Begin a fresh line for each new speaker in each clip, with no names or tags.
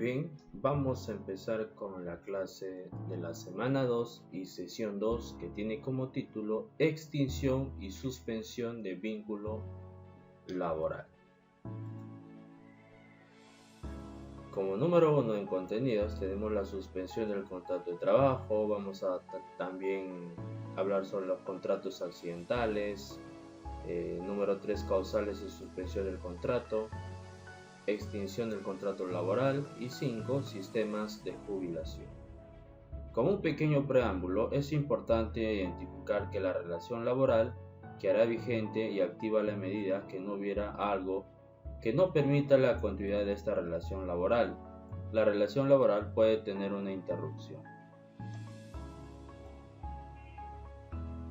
bien, vamos a empezar con la clase de la semana 2 y sesión 2 que tiene como título Extinción y suspensión de vínculo laboral. Como número 1 en contenidos tenemos la suspensión del contrato de trabajo. Vamos a también hablar sobre los contratos accidentales. Número 3, causales de suspensión del contrato, extinción del contrato laboral y 5, sistemas de jubilación. Como un pequeño preámbulo, es importante identificar que la relación laboral quedará vigente y activa a la medida que no hubiera algo que no permita la continuidad de esta relación laboral. La relación laboral puede tener una interrupción.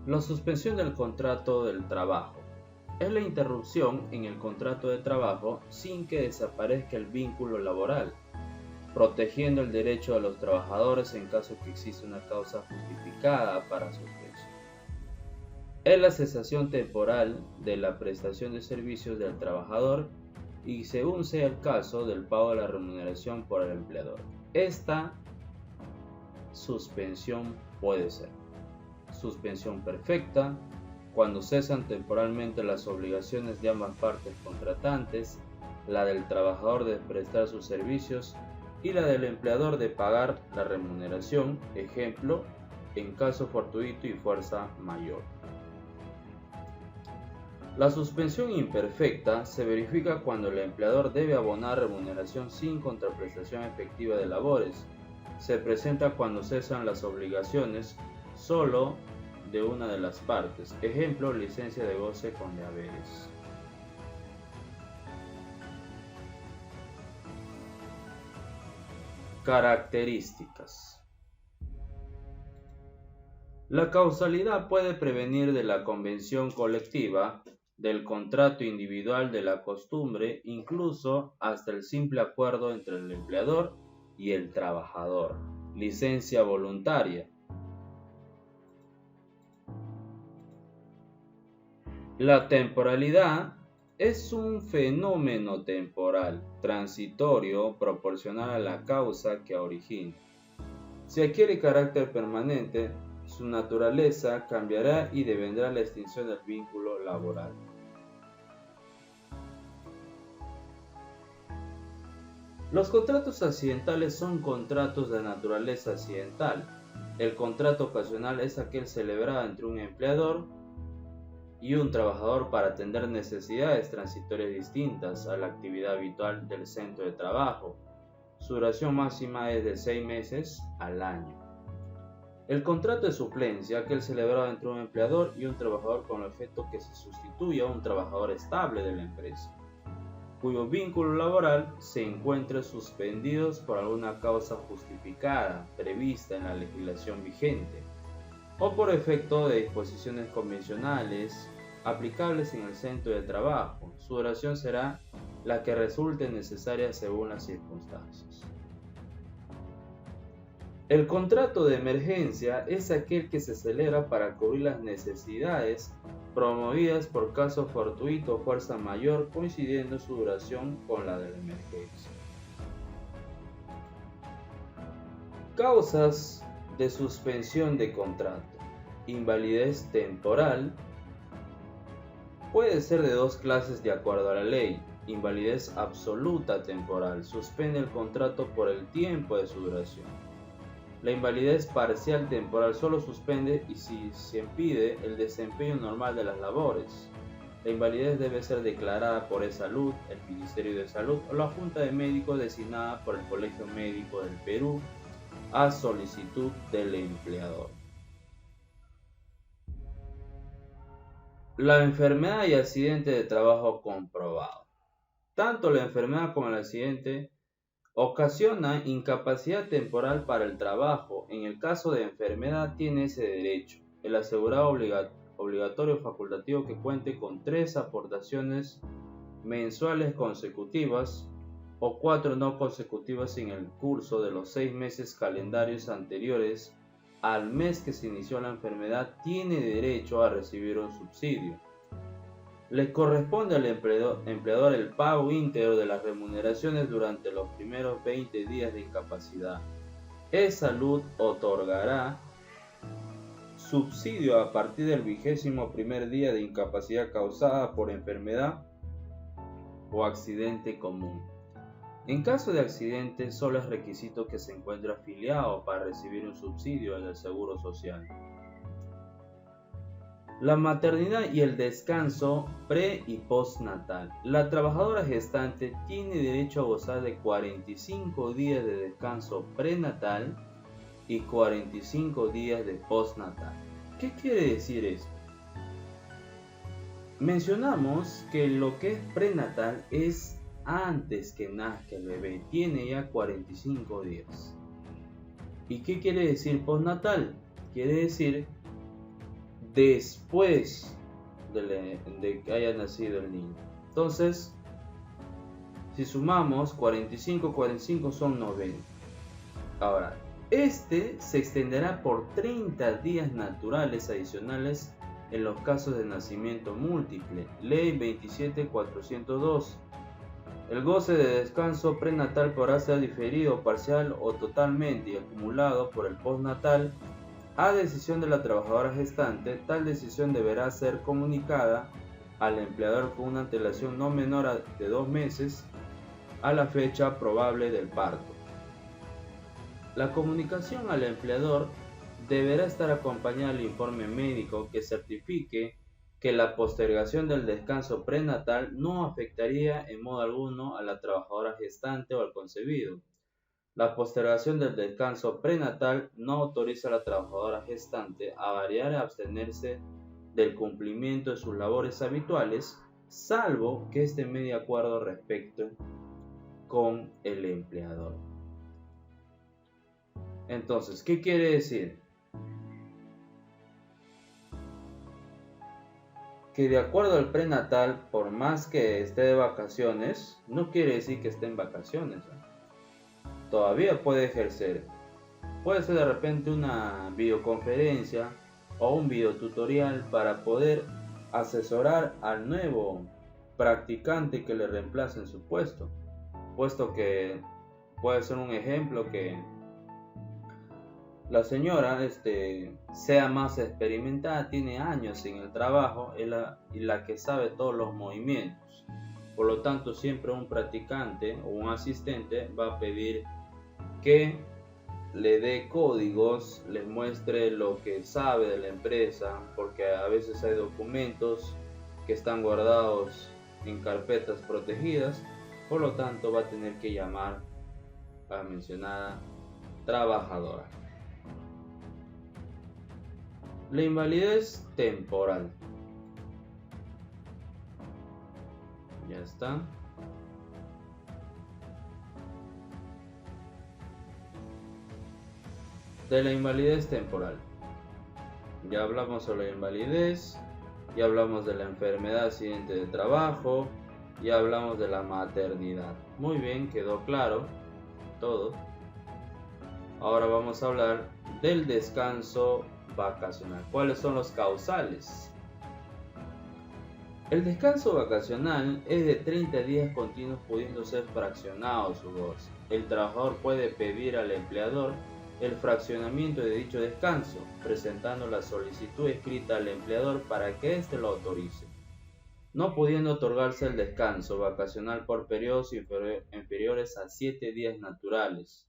La suspensión del contrato del trabajo es la interrupción en el contrato de trabajo sin que desaparezca el vínculo laboral, protegiendo el derecho de los trabajadores en caso que exista una causa justificada para suspensión. Es la cesación temporal de la prestación de servicios del trabajador y, según sea el caso, del pago de la remuneración por el empleador. Esta suspensión puede ser suspensión perfecta, cuando cesan temporalmente las obligaciones de ambas partes contratantes, la del trabajador de prestar sus servicios y la del empleador de pagar la remuneración, ejemplo, en caso fortuito y fuerza mayor. La suspensión imperfecta se verifica cuando el empleador debe abonar remuneración sin contraprestación efectiva de labores. Se presenta cuando cesan las obligaciones solo de una de las partes, ejemplo, licencia de goce con deberes. Características. La causalidad puede prevenir de la convención colectiva, del contrato individual, de la costumbre, incluso hasta el simple acuerdo entre el empleador y el trabajador. Licencia voluntaria. La temporalidad es un fenómeno temporal, transitorio, proporcional a la causa que origina. Si adquiere carácter permanente, su naturaleza cambiará y devendrá la extinción del vínculo laboral. Los contratos accidentales son contratos de naturaleza accidental. El contrato ocasional es aquel celebrado entre un empleador y un trabajador para atender necesidades transitorias distintas a la actividad habitual del centro de trabajo. Su duración máxima es de 6 meses al año. El contrato de suplencia, aquel celebrado entre un empleador y un trabajador con el efecto que se sustituya a un trabajador estable de la empresa, cuyo vínculo laboral se encuentre suspendido por alguna causa justificada prevista en la legislación vigente, o por efecto de disposiciones convencionales aplicables en el centro de trabajo. Su duración será la que resulte necesaria según las circunstancias. El contrato de emergencia es aquel que se celebra para cubrir las necesidades promovidas por caso fortuito o fuerza mayor, coincidiendo su duración con la de la emergencia. Causas de suspensión de contrato. Invalidez temporal. Puede ser de dos clases de acuerdo a la ley. Invalidez absoluta temporal. Suspende el contrato por el tiempo de su duración. La invalidez parcial temporal solo suspende y si se impide el desempeño normal de las labores. La invalidez debe ser declarada por E-Salud, el Ministerio de Salud o la Junta de Médicos designada por el Colegio Médico del Perú a solicitud del empleador. La enfermedad y accidente de trabajo comprobado. Tanto la enfermedad como el accidente ocasiona incapacidad temporal para el trabajo. En el caso de enfermedad tiene ese derecho el asegurado obligatorio facultativo que cuente con 3 aportaciones mensuales consecutivas o 4 no consecutivas en el curso de los 6 meses calendarios anteriores al mes que se inició la enfermedad, tiene derecho a recibir un subsidio. Le corresponde al empleador el pago íntegro de las remuneraciones durante los primeros 20 días de incapacidad. E-Salud otorgará subsidio a partir del 21º día de incapacidad causada por enfermedad o accidente común. En caso de accidente, solo es requisito que se encuentre afiliado para recibir un subsidio del Seguro Social. La maternidad y el descanso pre- y postnatal. La trabajadora gestante tiene derecho a gozar de 45 días de descanso prenatal y 45 días de postnatal. ¿Qué quiere decir esto? Mencionamos que lo que es prenatal es antes que nazca el bebé, tiene ya 45 días. ¿Y qué quiere decir postnatal? Quiere decir después de que haya nacido el niño. Entonces, si sumamos 45 son 90. Ahora, este se extenderá por 30 días naturales adicionales en los casos de nacimiento múltiple. Ley 27402. El goce de descanso prenatal podrá ser diferido, parcial o totalmente y acumulado por el postnatal a decisión de la trabajadora gestante. Tal decisión deberá ser comunicada al empleador con una antelación no menor de 2 meses a la fecha probable del parto. La comunicación al empleador deberá estar acompañada del informe médico que certifique que la postergación del descanso prenatal no afectaría en modo alguno a la trabajadora gestante o al concebido. La postergación del descanso prenatal no autoriza a la trabajadora gestante a variar y abstenerse del cumplimiento de sus labores habituales, salvo que esté en medio acuerdo respecto con el empleador. Entonces, ¿qué quiere decir? Que de acuerdo al prenatal, por más que esté de vacaciones, no quiere decir que esté en vacaciones, ¿no? Todavía puede ejercer. Puede ser de repente una videoconferencia o un videotutorial para poder asesorar al nuevo practicante que le reemplace en su puesto. Puesto que puede ser un ejemplo que la señora sea más experimentada, tiene años en el trabajo y la que sabe todos los movimientos. Por lo tanto, siempre un practicante o un asistente va a pedir que le dé códigos, le muestre lo que sabe de la empresa, porque a veces hay documentos que están guardados en carpetas protegidas. Por lo tanto, va a tener que llamar a la mencionada trabajadora. La invalidez temporal. Ya está. De la invalidez temporal. Ya hablamos sobre la invalidez, ya hablamos de la enfermedad accidente de trabajo, ya hablamos de la maternidad. Muy bien, quedó claro todo. Ahora vamos a hablar del descanso vacacional. ¿Cuáles son los causales? El descanso vacacional es de 30 días continuos, pudiendo ser fraccionado su goce. El trabajador puede pedir al empleador el fraccionamiento de dicho descanso, presentando la solicitud escrita al empleador para que éste lo autorice, no pudiendo otorgarse el descanso vacacional por periodos inferiores a 7 días naturales.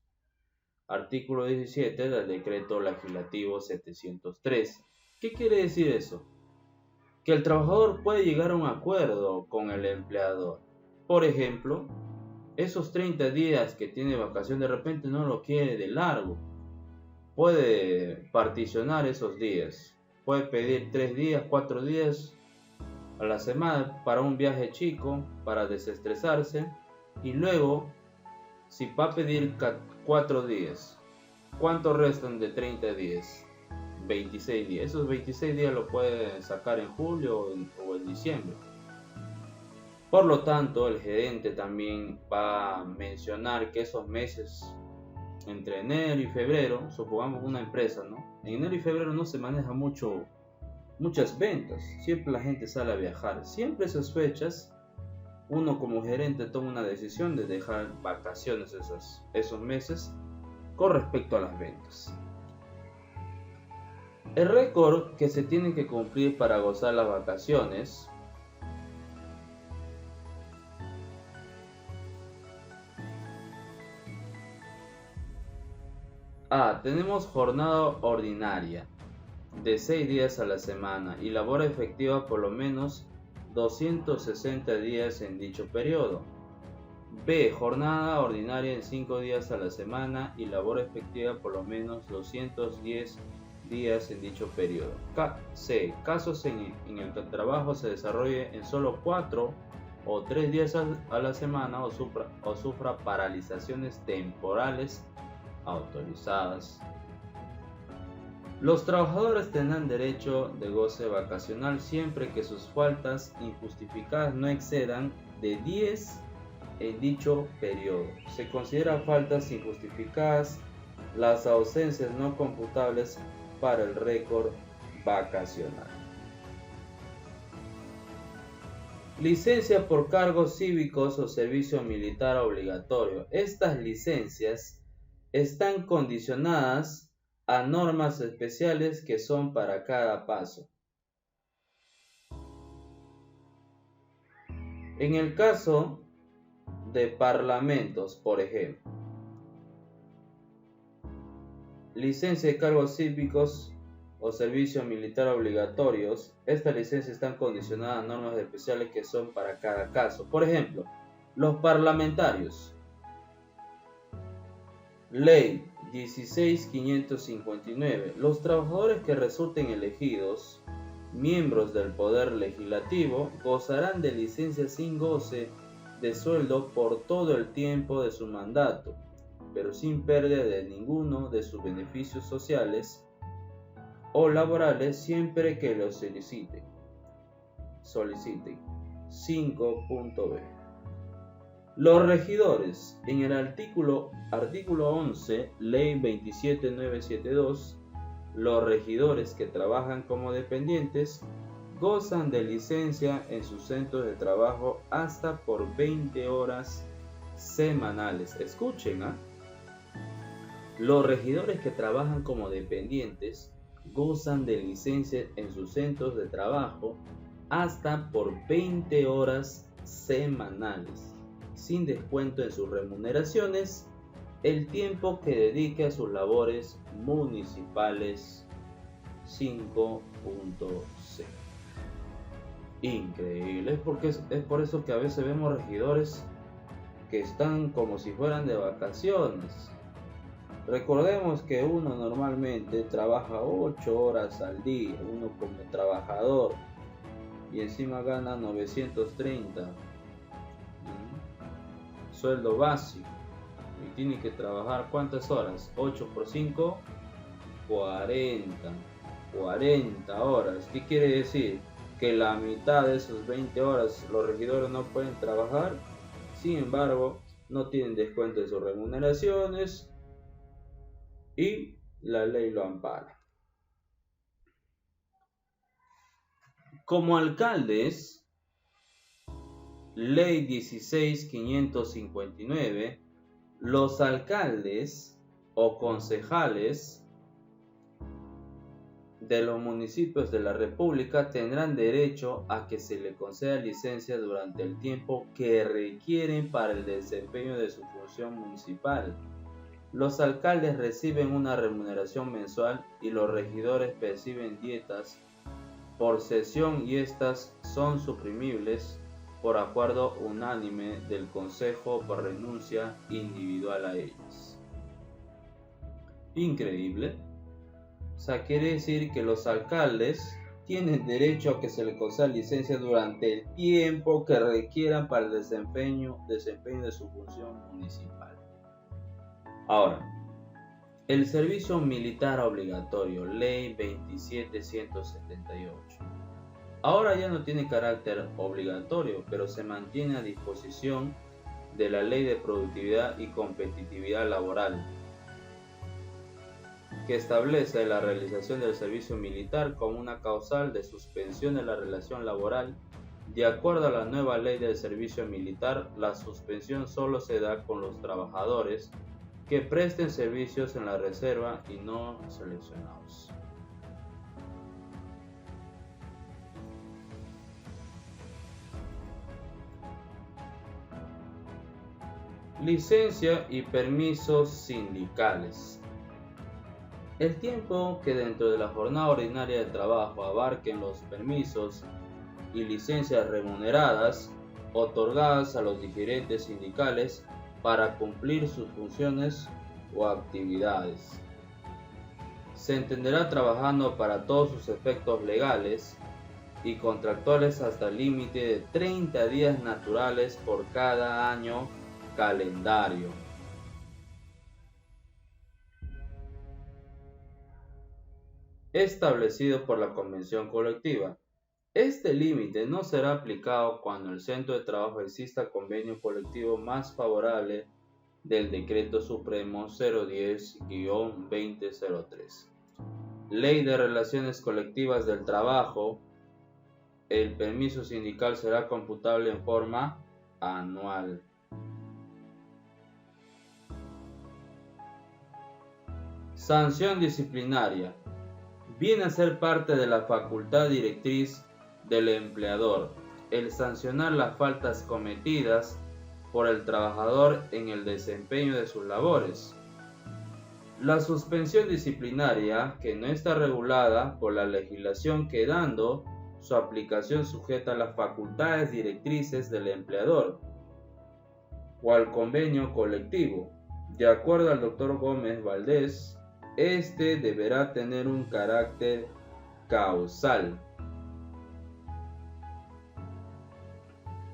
Artículo 17 del Decreto Legislativo 703. ¿Qué quiere decir eso? Que el trabajador puede llegar a un acuerdo con el empleador. Por ejemplo, esos 30 días que tiene vacación de repente no lo quiere de largo. Puede particionar esos días. Puede pedir 3 días, 4 días a la semana para un viaje chico, para desestresarse. Y luego, si va a pedir 4 días, ¿cuánto restan de 30 días? 26 días. Esos 26 días lo puede sacar en julio o en diciembre. Por lo tanto, el gerente también va a mencionar que esos meses entre enero y febrero, supongamos una empresa, ¿no? En enero y febrero no se maneja mucho muchas ventas, siempre la gente sale a viajar, siempre esas fechas uno como gerente toma una decisión de dejar vacaciones esos meses con respecto a las ventas. El récord que se tiene que cumplir para gozar las vacaciones tenemos jornada ordinaria de 6 días a la semana y labor efectiva por lo menos 260 días en dicho periodo. B. Jornada ordinaria en 5 días a la semana y labor efectiva por lo menos 210 días en dicho periodo. C. Casos en el que el trabajo se desarrolle en solo 4 o 3 días a la semana o sufra paralizaciones temporales autorizadas. Los trabajadores tendrán derecho de goce vacacional siempre que sus faltas injustificadas no excedan de 10 en dicho periodo. Se considera faltas injustificadas las ausencias no computables para el récord vacacional. Licencia por cargos cívicos o servicio militar obligatorio. Estas licencias están condicionadas a normas especiales que son para cada paso. En el caso de parlamentos, por ejemplo, licencia de cargos cívicos o servicio militar obligatorios, estas licencias están condicionadas a normas especiales que son para cada caso. Por ejemplo, los parlamentarios. Ley 16.559. Los trabajadores que resulten elegidos miembros del Poder Legislativo gozarán de licencia sin goce de sueldo por todo el tiempo de su mandato, pero sin pérdida de ninguno de sus beneficios sociales o laborales siempre que los soliciten. 5.b. Los regidores, en el artículo 11, Ley 27972, los regidores que trabajan como dependientes gozan de licencia en sus centros de trabajo hasta por 20 horas semanales. Escuchen, Los regidores que trabajan como dependientes gozan de licencia en sus centros de trabajo hasta por 20 horas semanales, sin descuento en sus remuneraciones, el tiempo que dedique a sus labores municipales. 5.c. Increíble, porque es por eso que a veces vemos regidores que están como si fueran de vacaciones. Recordemos que uno normalmente trabaja 8 horas al día, uno como trabajador, y encima gana 930. Sueldo básico, y tiene que trabajar ¿cuántas horas? 8 por 5, 40 horas. ¿Qué quiere decir? Que la mitad de esas 20 horas los regidores no pueden trabajar, sin embargo no tienen descuento de sus remuneraciones y la ley lo ampara. Como alcaldes, Ley 16.559, los alcaldes o concejales de los municipios de la República tendrán derecho a que se le conceda licencia durante el tiempo que requieren para el desempeño de su función municipal. Los alcaldes reciben una remuneración mensual y los regidores perciben dietas por sesión y estas son suprimibles por acuerdo unánime del Consejo por renuncia individual a ellas. Increíble. O sea, quiere decir que los alcaldes tienen derecho a que se les conceda licencia durante el tiempo que requieran para el desempeño de su función municipal. Ahora, el servicio militar obligatorio, Ley 27.178. Ahora ya no tiene carácter obligatorio, pero se mantiene a disposición de la Ley de Productividad y Competitividad Laboral. que establece la realización del servicio militar como una causal de suspensión de la relación laboral. De acuerdo a la nueva ley del servicio militar, la suspensión solo se da con los trabajadores que presten servicios en la reserva y no seleccionados. Licencia y permisos sindicales. El tiempo que dentro de la jornada ordinaria de trabajo abarquen los permisos y licencias remuneradas otorgadas a los dirigentes sindicales para cumplir sus funciones o actividades. Se entenderá trabajando para todos sus efectos legales y contractuales hasta el límite de 30 días naturales por cada año calendario. Establecido por la convención colectiva. Este límite no será aplicado cuando en el centro de trabajo exista convenio colectivo más favorable del Decreto Supremo 010-2003. Ley de Relaciones Colectivas del Trabajo. El permiso sindical será computable en forma anual. Sanción disciplinaria. Viene a ser parte de la facultad directriz del empleador el sancionar las faltas cometidas por el trabajador en el desempeño de sus labores. La suspensión disciplinaria, que no está regulada por la legislación, quedando su aplicación sujeta a las facultades directrices del empleador o al convenio colectivo. De acuerdo al Dr. Gómez Valdés, este deberá tener un carácter causal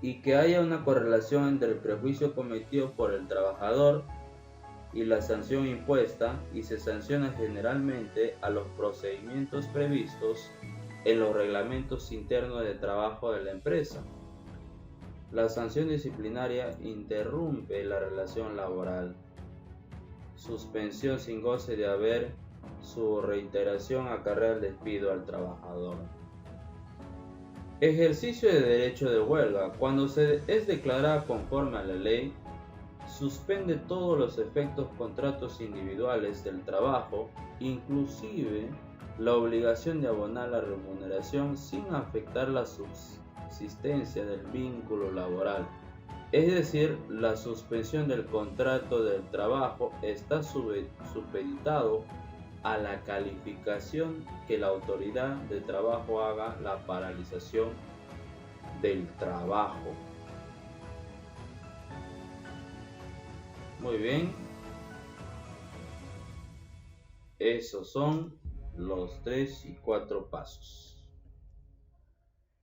y que haya una correlación entre el perjuicio cometido por el trabajador y la sanción impuesta, y se sanciona generalmente a los procedimientos previstos en los reglamentos internos de trabajo de la empresa. La sanción disciplinaria interrumpe la relación laboral. Suspensión sin goce de haber, su reiteración acarrea el despido al trabajador. Ejercicio de derecho de huelga. Cuando se es declarada conforme a la ley, suspende todos los efectos contratos individuales del trabajo, inclusive la obligación de abonar la remuneración sin afectar la subsistencia del vínculo laboral. Es decir, la suspensión del contrato del trabajo está supeditado a la calificación que la autoridad de trabajo haga la paralización del trabajo. Muy bien. Esos son los 3 y 4 pasos.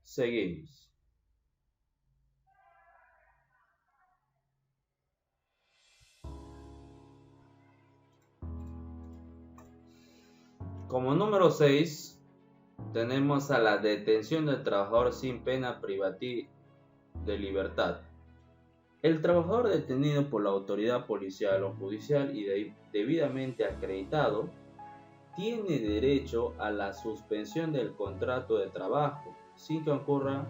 Seguimos. Como número 6, tenemos a la detención del trabajador sin pena privativa de libertad. El trabajador detenido por la autoridad policial o judicial y debidamente acreditado tiene derecho a la suspensión del contrato de trabajo sin que ocurra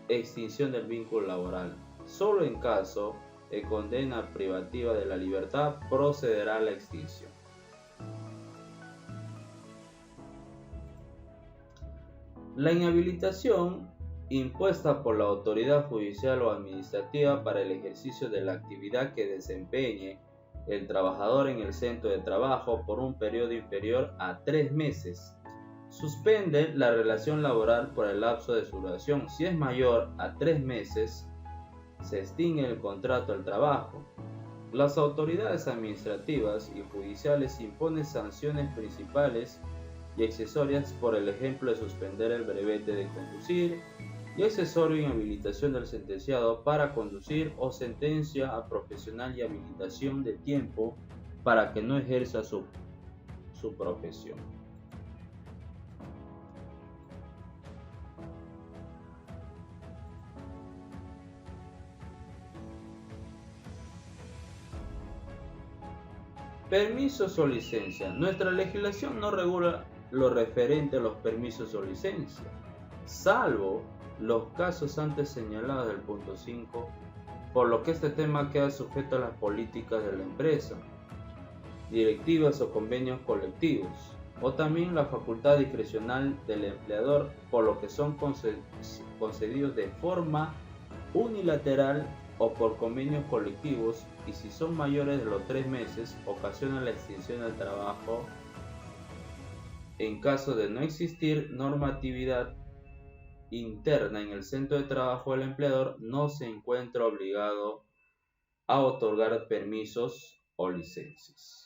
extinción del vínculo laboral. Solo en caso de condena privativa de la libertad procederá a la extinción. La inhabilitación impuesta por la autoridad judicial o administrativa para el ejercicio de la actividad que desempeñe el trabajador en el centro de trabajo por un periodo inferior a 3 meses. Suspende la relación laboral por el lapso de su duración. Si es mayor a 3 meses, se extingue el contrato del trabajo. Las autoridades administrativas y judiciales imponen sanciones principales y accesorias, por el ejemplo de suspender el brevete de conducir y accesorio inhabilitación del sentenciado para conducir o sentencia a profesional y habilitación de tiempo para que no ejerza su profesión. Permisos o licencia. Nuestra legislación no regula lo referente a los permisos o licencia, salvo los casos antes señalados del punto 5, por lo que este tema queda sujeto a las políticas de la empresa, directivas o convenios colectivos, o también la facultad discrecional del empleador, por lo que son concedidos de forma unilateral o por convenios colectivos, y si son mayores de los 3 meses, ocasiona la extinción del trabajo en caso de no existir normatividad interna en el centro de trabajo. El empleador no se encuentra obligado a otorgar permisos o licencias.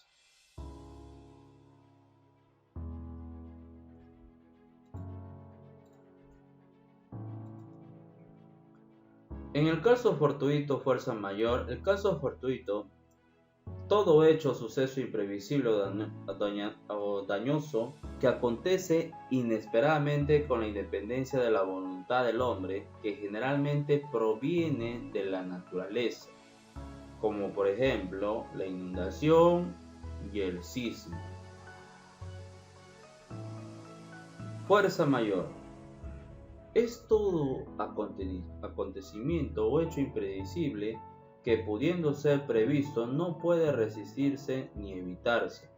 En el caso fortuito fuerza mayor, el caso fortuito, todo hecho, suceso imprevisible o dañoso que acontece inesperadamente con la independencia de la voluntad del hombre, que generalmente proviene de la naturaleza, como por ejemplo la inundación y el sismo. Fuerza mayor es todo acontecimiento o hecho impredecible que, pudiendo ser previsto, no puede resistirse ni evitarse.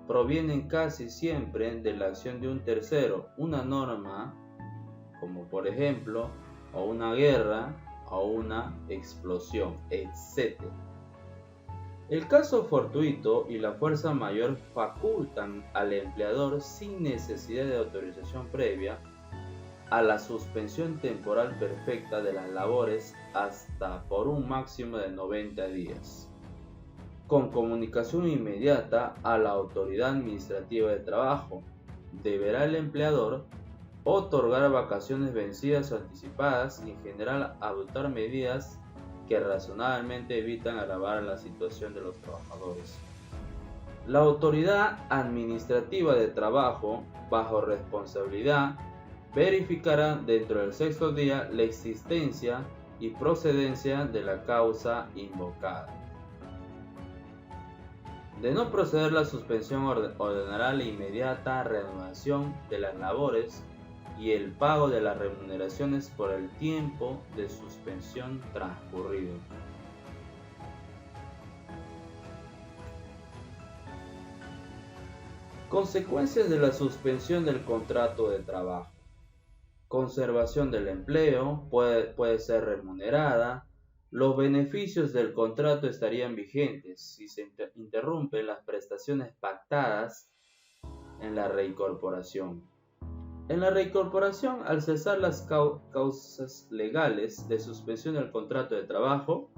Provienen casi siempre de la acción de un tercero, una norma, como por ejemplo, o una guerra, o una explosión, etc. El caso fortuito y la fuerza mayor facultan al empleador, sin necesidad de autorización previa, a la suspensión temporal perfecta de las labores hasta por un máximo de 90 días, con comunicación inmediata a la autoridad administrativa de trabajo. Deberá el empleador otorgar vacaciones vencidas o anticipadas y en general adoptar medidas que razonablemente evitan agravar la situación de los trabajadores. La autoridad administrativa de trabajo, bajo responsabilidad, verificará dentro del 6º día la existencia y procedencia de la causa invocada. De no proceder la suspensión, ordenará la inmediata reanudación de las labores y el pago de las remuneraciones por el tiempo de suspensión transcurrido. Consecuencias de la suspensión del contrato de trabajo. Conservación del empleo, puede ser remunerada. Los beneficios del contrato estarían vigentes si se interrumpen las prestaciones pactadas en la reincorporación. En la reincorporación, al cesar las causas legales de suspensión del contrato de trabajo,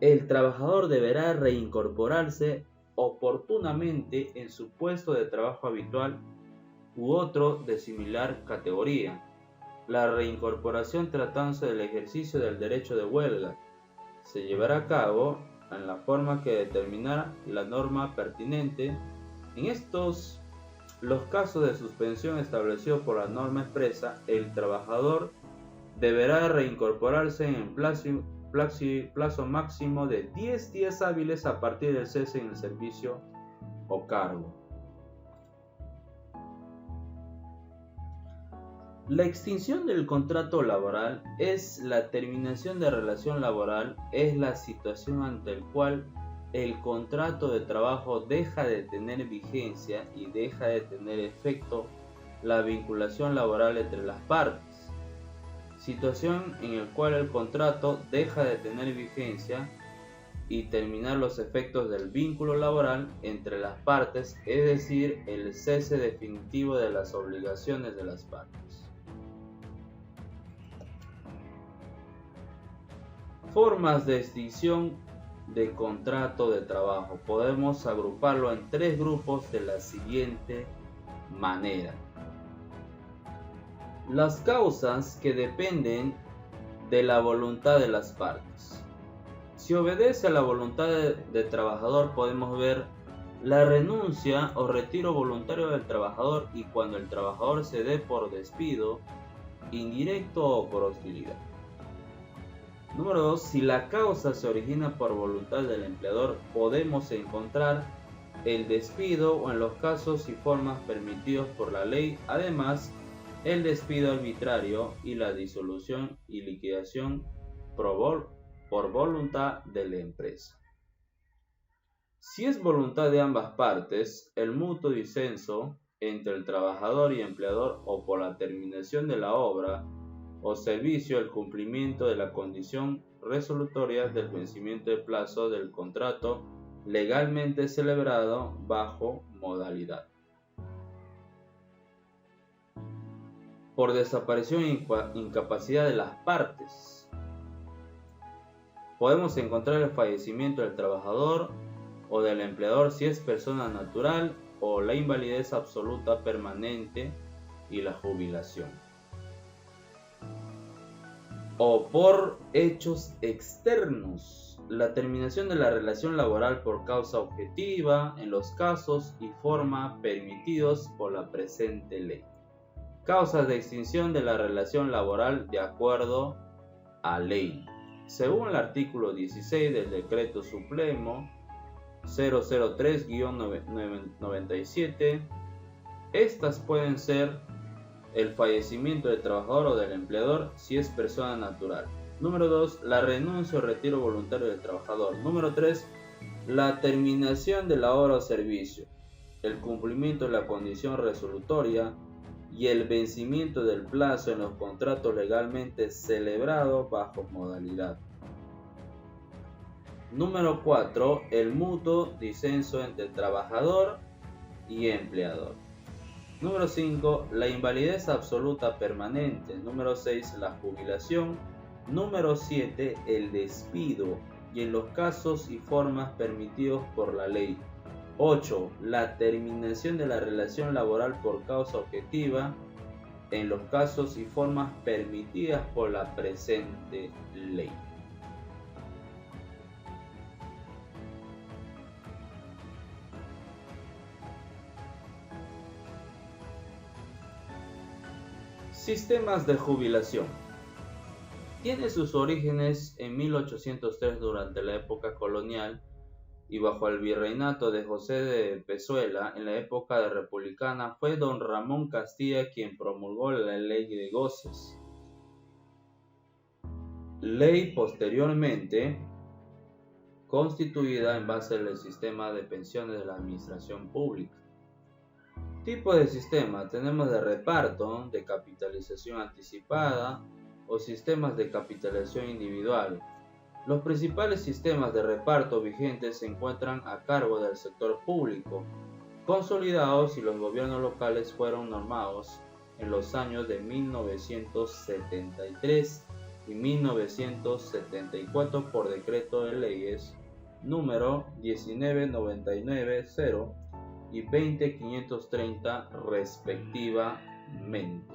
el trabajador deberá reincorporarse oportunamente en su puesto de trabajo habitual u otro de similar categoría. La reincorporación, tratándose del ejercicio del derecho de huelga, se llevará a cabo en la forma que determinará la norma pertinente. En los casos de suspensión establecidos por la norma expresa, el trabajador deberá reincorporarse en plazo máximo de 10 días hábiles a partir del cese en el servicio o cargo. La extinción del contrato laboral es la terminación de relación laboral, es la situación ante la cual el contrato de trabajo deja de tener vigencia y deja de tener efecto la vinculación laboral entre las partes. Situación en la cual el contrato deja de tener vigencia y terminar los efectos del vínculo laboral entre las partes, es decir, el cese definitivo de las obligaciones de las partes. Formas de extinción de contrato de trabajo. Podemos agruparlo en 3 grupos de la siguiente manera. Las causas que dependen de la voluntad de las partes. Si obedece a la voluntad del trabajador, podemos ver la renuncia o retiro voluntario del trabajador, y cuando el trabajador se dé por despido indirecto o por hostilidad. Número 2. Si la causa se origina por voluntad del empleador, podemos encontrar el despido o en los casos y formas permitidos por la ley. Además, el despido arbitrario y la disolución y liquidación por voluntad de la empresa. Si es voluntad de ambas partes, el mutuo disenso entre el trabajador y empleador o por la terminación de la obra o servicio, el cumplimiento de la condición resolutoria del vencimiento de plazo del contrato legalmente celebrado bajo modalidad. Por desaparición e incapacidad de las partes, podemos encontrar el fallecimiento del trabajador o del empleador si es persona natural, o la invalidez absoluta permanente y la jubilación. O por hechos externos, la terminación de la relación laboral por causa objetiva en los casos y forma permitidos por la presente ley. Causas de extinción de la relación laboral de acuerdo a ley. Según el artículo 16 del Decreto Supremo 003-97, estas pueden ser el fallecimiento del trabajador o del empleador si es persona natural. Número 2, la renuncia o retiro voluntario del trabajador. Número 3, la terminación de la obra o servicio, el cumplimiento de la condición resolutoria y el vencimiento del plazo en los contratos legalmente celebrados bajo modalidad. Número 4, el mutuo disenso entre trabajador y empleador. Número 5, la invalidez absoluta permanente. Número 6, la jubilación. Número 7, el despido y en los casos y formas permitidos por la ley. 8, la terminación de la relación laboral por causa objetiva en los casos y formas permitidas por la presente ley. Sistemas de jubilación. Tiene sus orígenes en 1803 durante la época colonial y bajo el virreinato de José de Pezuela. En la época republicana fue don Ramón Castilla quien promulgó la ley de goces. Ley posteriormente constituida en base al sistema de pensiones de la administración pública. Tipo de sistema: tenemos de reparto, de capitalización anticipada o sistemas de capitalización individual. Los principales sistemas de reparto vigentes se encuentran a cargo del sector público, consolidados, y los gobiernos locales fueron normados en los años de 1973 y 1974 por decreto de leyes número 1999-0 y 20.530 respectivamente.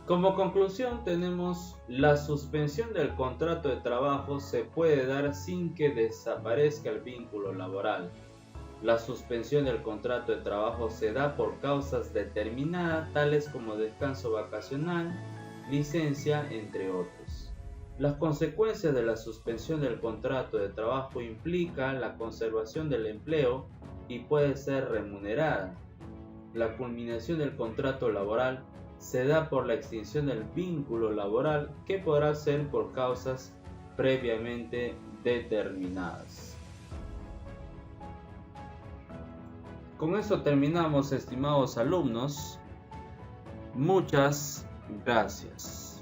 Como conclusión tenemos: la suspensión del contrato de trabajo se puede dar sin que desaparezca el vínculo laboral. La suspensión del contrato de trabajo se da por causas determinadas, tales como descanso vacacional, licencia, entre otros. Las consecuencias de la suspensión del contrato de trabajo implican la conservación del empleo y puede ser remunerada. La culminación del contrato laboral se da por la extinción del vínculo laboral, que podrá ser por causas previamente determinadas. Con eso terminamos, estimados alumnos. Muchas gracias.